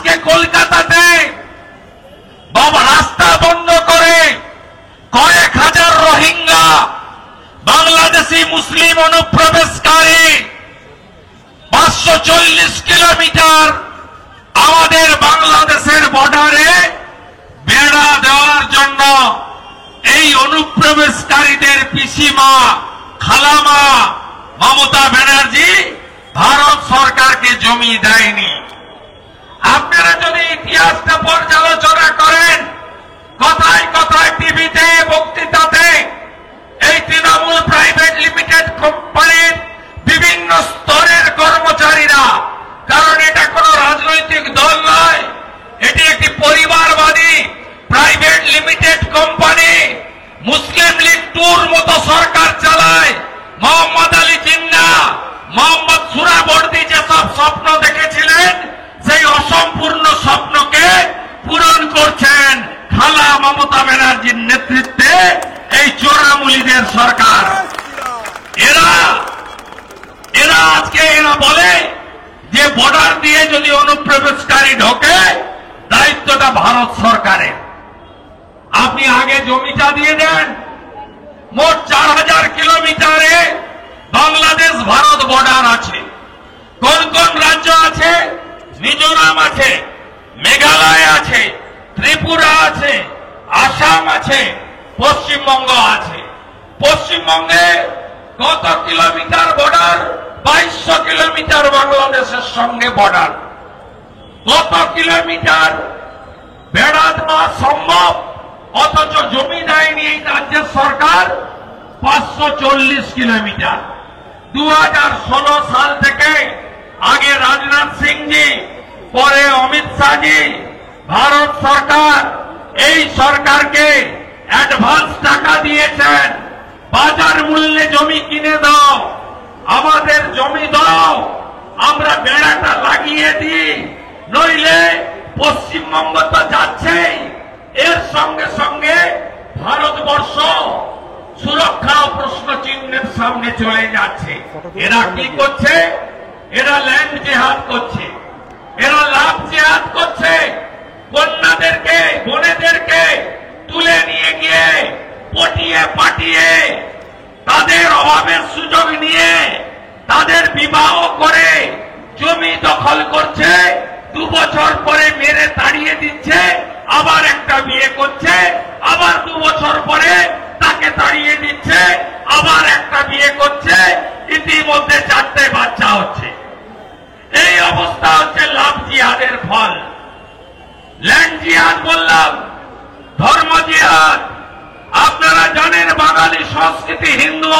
আজকে কলকাতাতে বাবা রাস্তা বন্ধ করে কয়েক হাজার রোহিঙ্গা বাংলাদেশি মুসলিম অনুপ্রবেশকারী 540 কিলোমিটার আমাদের বাংলাদেশের বর্ডারে বেড়া দেওয়ার জন্য এই অনুপ্রবেশকারীদের পিসিমা খালামা মমতা ব্যানার্জি ভারত সরকারকে জমি দেয়নি। আপনারা যদি ইতিহাসটা পর্যালোচনা করেন, কথায় কথায় টিভিতে বক্তৃতাতে এই তৃণমূল প্রাইভেট লিমিটেড কোম্পানির বিভিন্ন স্তরের কর্মচারীরা, কারণ এটা কোনো রাজনৈতিক দল নয়, এটি একটি পরিবারবাদী প্রাইভেট লিমিটেড কোম্পানি। মুসলিম লীগ টুর মতো সরকার চালায়। মোহাম্মদ আলী জিন্না, মোহাম্মদ সুরাবর্দী যেসব স্বপ্ন দেখেছিলেন সেই অসম্পূর্ণ স্বপ্নকে পূরণ করছেন খালা মমতা ব্যানার্জির নেতৃত্বে এই চোরামুলিদের সরকার। এরা আজকে বলে যে বর্ডার দিয়ে যদি অনুপ্রবেশকারী ঢোকে দায়িত্বটা ভারত সরকারের। আপনি আগে জমিটা দিয়ে দেন। মোট 4000 কিলোমিটারে বাংলাদেশ ভারত বর্ডার আছে। কোন কোন রাজ্য আছে? মিজোরাম আছে, মেঘালয় আছে, ত্রিপুরা আছে, আসাম আছে, পশ্চিমবঙ্গ আছে। পশ্চিমবঙ্গে কত কিলোমিটার বর্ডার? 2200 কিলোমিটার বাংলাদেশের সঙ্গে বর্ডার। কত কিলোমিটার বেড়া দেওয়া সম্ভব, অথচ জমি দেয়নি এই রাজ্যের সরকার? 540 কিলোমিটার। 2016 সাল থেকে আগে রাজনাথ সিংজি, পরে অমিত শাহজি, ভারত সরকার এই সরকারকে অ্যাডভান্স টাকা দিয়েছেন। বাজার মূল্যে জমি কিনে দাও, আমাদের জমি দাও, আমরা বেড়াটা লাগিয়ে দিই, নইলে পশ্চিমবঙ্গ তো যাচ্ছেই, এর সঙ্গে সঙ্গে ভারতবর্ষ সুরক্ষা ও প্রশ্ন চিহ্নের সামনে চলে যাচ্ছে। এরা কি করছে? এরা ল্যান্ড জেহাদ করছে, এরা লাভ জেহাদ করছে। কন্যাদেরকে, বোনেদেরকে তুলে নিয়ে গিয়ে পটিয়ে পাটিয়ে তাদের অভাবের সুযোগ নিয়ে তাদের বিবাহ করে জমি দখল করছে। 2 বছর পরে মেরে তাড়িয়ে দিচ্ছে, আবার একটা বিয়ে করছে, আবার 2 বছর পরে তাকে তাড়িয়ে দিচ্ছে, আবার একটা বিয়ে করছে, ইতিমধ্যে 4টে বাচ্চা হচ্ছে। এই অবস্থা হচ্ছে লাভ জিহাদের ফল। ল্যান্ড জিহাদ বললাম, ধর্ম জিহাদ। আপনারা জানেন বাঙালি সংস্কৃতি হিন্দু।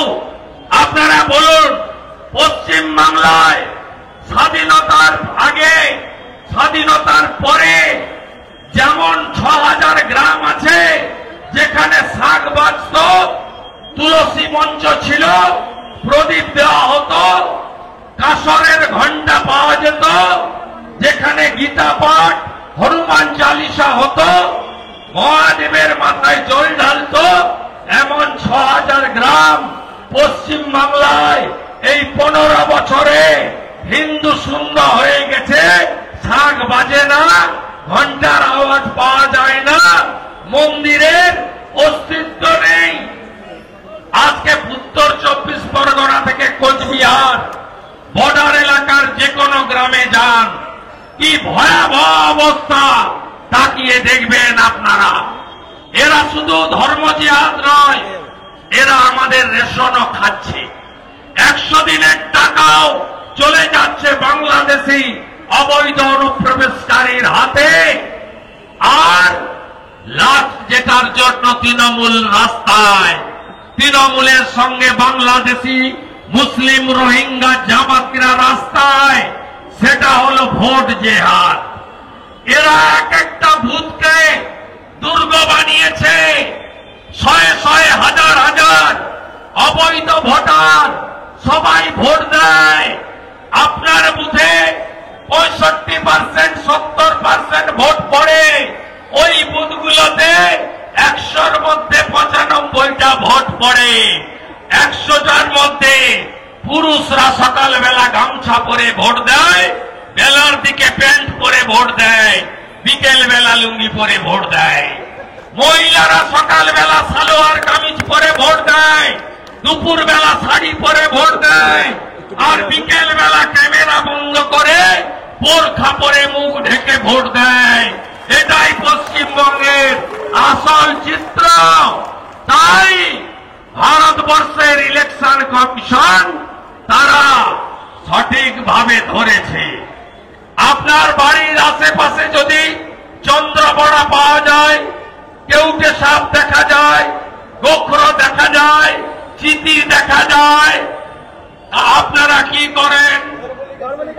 আপনারা বলুন, পশ্চিম বাংলায় স্বাধীনতার আগে, স্বাধীনতার পরে যেমন 6000 গ্রাম আছে যেখানে শাক বাজত, তুলসী মঞ্চ ছিল, প্রদীপ দেওয়া হতো, কাসরের ঘণ্টা পাওয়া যেত, যেখানে গীতা পাঠ, হনুমান চালিসা হতো, মহাদেবের মাথায় জল ঢালত, এমন 6000 গ্রাম পশ্চিম বাংলায় এই 15 বছরে হিন্দু শূন্য হয়ে গেছে। শাক বাজে না, ঘণ্টার আওয়াজ পাওয়া যায় না, মন্দিরের অস্তিত্ব নেই। আজকে উত্তর 24 পরগনা থেকে কোচবিহার বর্ডার এলাকার যে কোনো গ্রামে যান, কি ভয়াবহ অবস্থা তাকিয়ে দেখবেন আপনারা। এরা শুধু ধর্ম জিহাদ নয়, এরা আমাদের রেশনও খাচ্ছে। 100 দিনের টাকাও চলে যাচ্ছে বাংলাদেশি অবৈধ অনুপ্রবেশকারীর হাতে। আর লাশ যেটার জন্য তৃণমূল রাস্তায়, তৃণমূলের সঙ্গে বাংলাদেশি মুসলিম রোহিঙ্গা জামাতিরা রাস্তায়, সেটা হলো ভোট জেহাদ। এরা এক একটা ভূতকে দুর্গ বানিয়েছে। শয়ে শয়ে হাজার হাজার অবৈধ ভোটার সবাই ভোট দেয়। আপনার বুথে 65%, 70% ভোট পড়ে। ওই বুথগুলোতে 100-র মধ্যে 95টা ভোট পড়ে। 100টার মধ্যে পুরুষরা সকালবেলা গামছা পরে ভোট দেয়, বেলার দিকে প্যান্ট পরে ভোট দেয়, বিকেল বেলা লুঙ্গি পরে ভোট দেয়। মহিলারা সকাল বেলা সালোয়ার কামিজ পরে ভোট দেয়, দুপুর বেলা শাড়ি পরে ভোট দেয়, আর বিকেল বেলা ক্যামেরা বন্ধ করে বোরখা পরে মুখ ঢেকে ভোট দেয়। এটাই পশ্চিমবঙ্গের আসল চিত্র। তাই ভারতবর্ষের ইলেকশন কমিশন তারা সঠিকভাবে ধরেছে। আপনার বাড়ির আশেপাশে যদি চন্দ্রবড়া পাওয়া যায়, কেউটে সাপ দেখা যায়, গোখর দেখা যায়, চিতি দেখা যায়, আপনারা কি করেন?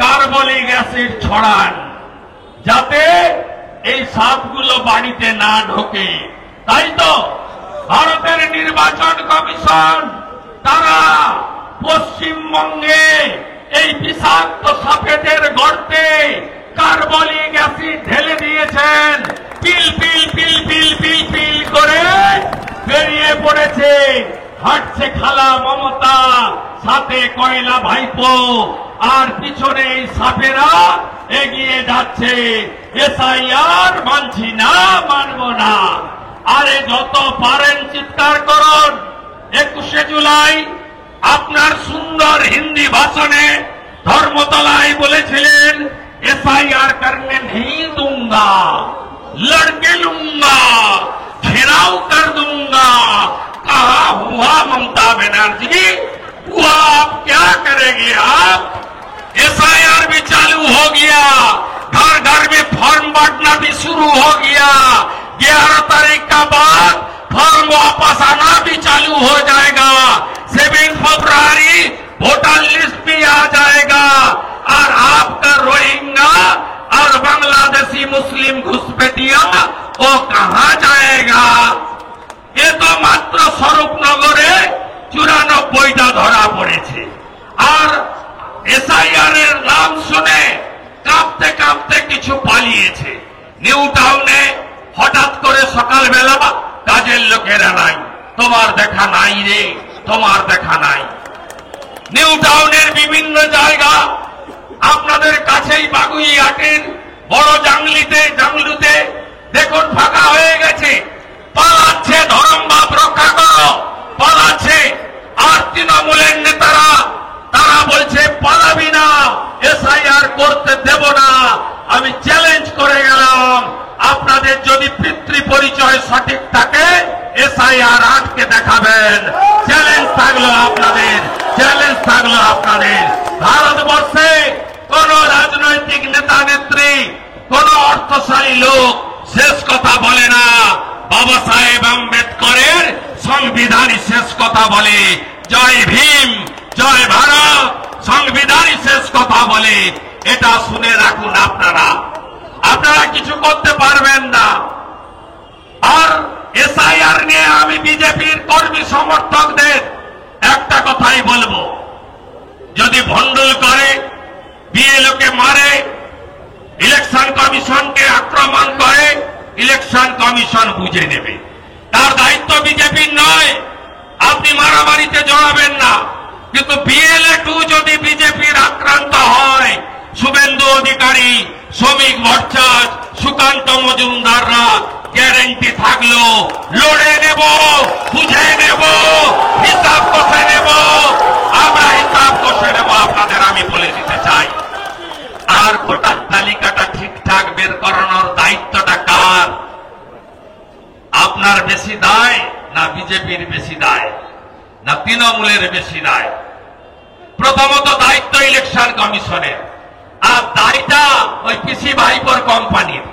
কার্বলিক অ্যাসিড ছড়ান যাতে এই সাপগুলো বাড়িতে না ঢোকে। তাই তো ভারতের নির্বাচন কমিশন তারা পশ্চিমবঙ্গে এই বিষাক্ত সাপেদের গর্তে কার্বলিক অ্যাসিড ঢেলে দিয়েছেন। পিল পিল পিল পিল পিল পিল করে বেরিয়ে পড়েছে। হাঁটছে খালা মমতা, সাথে কয়লা ভাইপো, আর পিছনে এই সাপেরা এগিয়ে যাচ্ছে। এসআইআর মানছি না, মানব না। আরে যত পারেন চিৎকার করুন। 21শে জুলাই আপনার সুন্দর হিন্দি ভাষণে ধর্মতলায় বলেছিলেন एसआईआर करने नहीं दूंगा, लड़के लूंगा, घेराव कर दूंगा। कहा हुआ ममता बनर्जी, हुआ आप क्या करेंगे? आप एसआईआर भी चालू हो गया, घर घर में फॉर्म बांटना भी शुरू हो गया। 11 तारीख का बाद फॉर्म वापस आना भी चालू हो जाएगा। 7 फरवरी वोटर लिस्ट भी आ जाएगा। और आपका रोहिंग्या और बांग्लादेशी मुस्लिम घुसपैठिया वो कहां जाएगा? ये तो मात्र स्वरूपनगरे 94টা ধরা পড়েছে। আর এসআইআর এর নাম শুনে কাঁপতে কাঁপতে কিছু পালিয়েছে। নিউ টাউনে হঠাৎ করে সকালবেলা কাজের লোকেরা নাই, তোমার দেখা নাই রে, তোমার দেখা নাই। নিউ টাউনের বিভিন্ন জায়গা আপনাদের কাছেই বাগুইহাটের বড় জাংলুতে দেখুন ফাঁকা হয়ে গেছে। পালাচ্ছে, ধর্মভাব রক্ষা করো, পালাচ্ছে। আর তৃণমূলের নেতারা তারা বলছে পালাবি না, এসআইআর করতে দেব না। আমি চ্যালেঞ্জ করে গেলাম, আপনাদের যদি পিতৃ পরিচয় সঠিক থাকে এসআইআর আটকে দেখাবেন। চ্যালেঞ্জ থাকলো আপনাদের, চ্যালেঞ্জ থাকলো আপনাদের। ভারতবর্ষে কোন রাজনৈতিক নেতা নেত্রী, কোন অর্থশালী লোক শেষ কথা বলে না। বাবা সাহেব আম্বেদকরের সংবিধানই শেষ কথা বলে। জয় ভীম, জয় ভারত, সংবিধানই শেষ কথা বলে। এটা শুনে রাখুন আপনারা। আপনারা কিছু করতে পারবেন না। আর এসআইআর নিয়ে আমি বিজেপির কর্মী সমর্থকদের একটা কথাই বলবো, যদি ভণ্ডুল করে, বিএলওকে মারে, ইলেকশন কমিশনকে আক্রমণ করে, ইলেকশন কমিশন বুঝে নেবে। তার দায়িত্ব বিজেপির নয়। আপনি মারামারিতে জড়াবেন না। কিন্তু বিএলএ-2 যদি বিজেপির আক্রান্ত হয়, শুভেন্দু অধিকারী, শ্রমিক ভট্টাচার্য, সুকান্ত মজুমদাররা গ্যারেন্টি থাকলো লড়ে নেব, বুঝে নেব, হিসাব কষে নেব। আমরা হিসাব কষে নেব, আপনাদের আমি বলে দিতে চাই। আর ভোটার তালিকাটা ঠিকঠাক বের করানোর দায়িত্বটা কার? আপনার বেশি দায় না বিজেপির বেশি দায় না তৃণমূলের বেশি দায়? প্রথমত দায়িত্ব ইলেকশন কমিশনের, আর দায়টা ওই পিসি ভাইপোর কোম্পানির।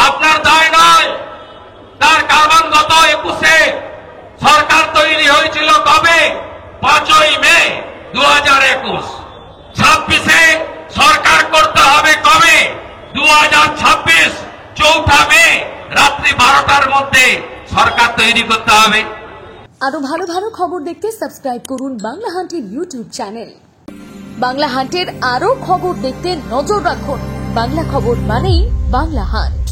আপনার দায় নয়। তার কারণ গত 21-এ সরকার তৈরি হয়েছিল কবে? 5ই মে 2021। 26-এ সরকার করতে হবে কবে? 2026 4 মে রাত্রি 12টার মধ্যে সরকার তৈরি করতে হবে। আরো ভালো ভালো খবর দেখতে সাবস্ক্রাইব করুন বাংলা হান্টের ইউটিউব চ্যানেল। বাংলা হান্টের আরো খবর দেখতে নজর রাখুন। বাংলা খবর মানেই বাংলা হান্ট।